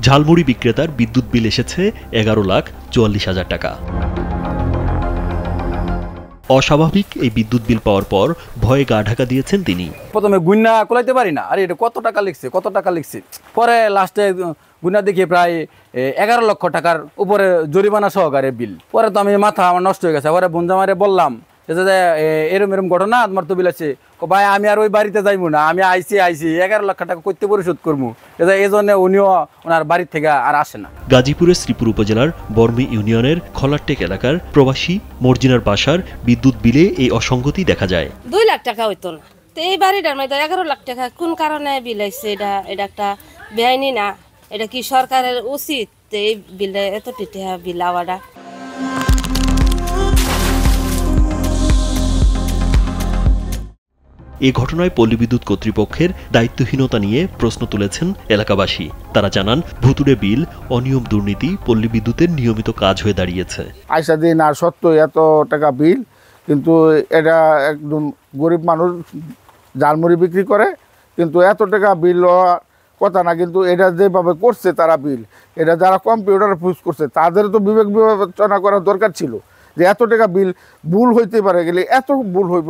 ঝালমুড়ি বিক্রেতার বিদ্যুৎ বিল এসেছে 11,44,000 টাকা। অস্বাভাবিক এই বিদ্যুৎ বিল পাওয়ার পর ভয়ে গা ঢাকা দিয়েছেন তিনি। প্রথমে গুন্না কোলাইতে পারি না, আরে এটা কত টাকা লিখছে পরে লাস্টে গুন্না দেখি প্রায় 11 লক্ষ টাকার উপরে জরিমানা সহকারে বিল। পরে তো আমি মাথা আমার নষ্ট হয়ে গেছে। পরে বন্ধুমারে বললাম যে এরম ঘটনা তোমার তো বিল আছে, ভাই আমি আর ওই বাড়িতে যাইবো না, আমি আইসি 11 লক্ষ টাকা করতে পরিশোধ করবো। এই জন্য উনিও ওনার বাড়ির থেকে আর আসে না। গাজীপুরের শ্রীপুর উপজেলার বর্মি ইউনিয়নের খলারটেক এলাকার প্রবাসী মর্জিনার বাসার বিদ্যুৎ বিলে এই অসঙ্গতি দেখা যায়। 2 লাখ টাকা হইতো না, তো এই বাড়িটার মধ্যে 11 লাখ টাকা কোন কারণে বিল আইছে? এটা একটা বেআইনি না, এটা কি সরকারের উচিত এই বিলটা এত টাকা বিল আওয়াটা? এ ঘটনায় পল্লী বিদ্যুৎ কর্তৃপক্ষের দায়িত্বহীনতা নিয়ে প্রশ্ন তুলেছেন এলাকাবাসী। তারা জানান, ভুতুড়ে বিল, অনিয়ম, দুর্নীতি পল্লী বিদ্যুতের নিয়মিত কাজ হয়ে দাঁড়িয়েছে। আইসা দিন আর সত্ত্বেও এত টাকা বিল, কিন্তু এটা একদম গরিব মানুষ ঝালমুড়ি বিক্রি করে, কিন্তু এত টাকা বিল কথা না। কিন্তু এটা যেভাবে করছে তারা বিল, এটা যারা কম্পিউটার ইউজ করছে তাদের তো বিবেক বিবেচনা করার দরকার ছিল যে এত টাকা বিল ভুল হইতে পারে, গেলে এত ভুল হইব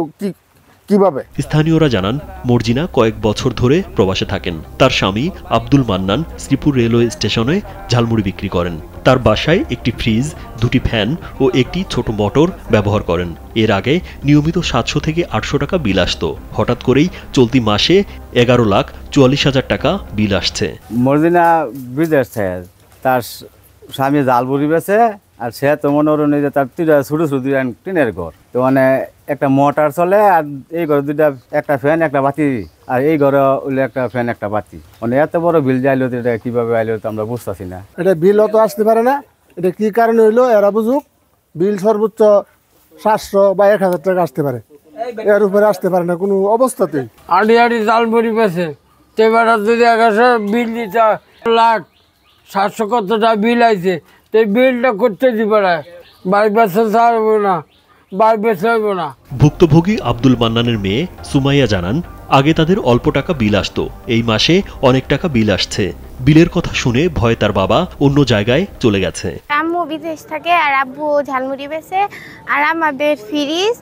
কিভাবে? স্থানীয়রা জানান, মর্জিনা কয়েক বছর ধরে প্রবাসে থাকেন। তার স্বামী আব্দুল মান্নান শ্রীপুর রেলওয়ে স্টেশনে ঝালমুড়ি বিক্রি করেন। তার বাসায় একটি ফ্রিজ, 2টি ফ্যান ও একটি ছোট মোটর ব্যবহার করেন। এর আগে নিয়মিত 700 থেকে 800 টাকা বিল আসতো। হঠাৎ করেই চলতি মাসে 11,44,000 টাকা বিল আসছে। মর্জিনা বিদেশ থেকে তার স্বামী ঝালমুড়ি বেচে, আর সে তো মনে করেন যে তার ছোটো ছোটো টিনের ঘর, তো মানে একটা মোটর চলে, আর এই ঘরে একটা ফ্যান একটা বাতি, আর এই ঘরে হইলে একটা ফ্যান একটা বাতি। মানে এত বড় বিল যাইলো, এটা কিভাবে আইলো তো আমরা বুঝতেছি না। এটা বিল অত আসতে পারে না, এটা কি কারণে হইলো এরা বুঝুক। বিল সর্বোচ্চ 700 বা 1000 টাকা আসতে পারে, এর উপরে আসতে পারে না কোনো অবস্থাতেই। আড়ি ঝালমুড়ি বেছে এবার যদি বিল দিতে 1,700,000 কতটা বিল আইছে, তো বিলটা করতে দিবে না, বাড়ি বেচা ছাড়বো না, বাড়ি বেচা হইব না। ভুক্তভোগী আব্দুল মান্নানের মেয়ে সুমাইয়া জানান, আগে তাদের অল্প টাকা বিল আসতো, এই মাসে অনেক টাকা বিল আসছে। বিলের কথা শুনে ভয়ে তার বাবা অন্য জায়গায় চলে গেছে। আম্মু বিদেশ থাকে আর আব্বু ঝালমুড়ি বেচে, আর আমাদের ফ্রিজ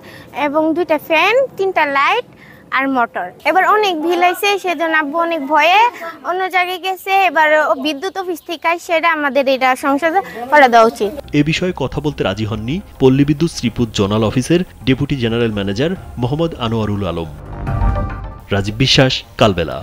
এবং 2টা ফ্যান, 3টা লাইট আর মোটর। এবার অনেক বিল আইছে, সেজন্য আব্বু অনেক ভয়ে অন্য জায়গায় গেছে। এবার বিদ্যুৎ অফিস থেকে সেটা আমাদের এটা সংসদে করে দেওয়া উচিত। এ বিষয়ে কথা বলতে রাজি হননি পল্লী বিদ্যুৎ শ্রীপুর জোনাল অফিসের deputy general manager Mohammad Anwarul Alam. Rajib Biswas, কালবেলা।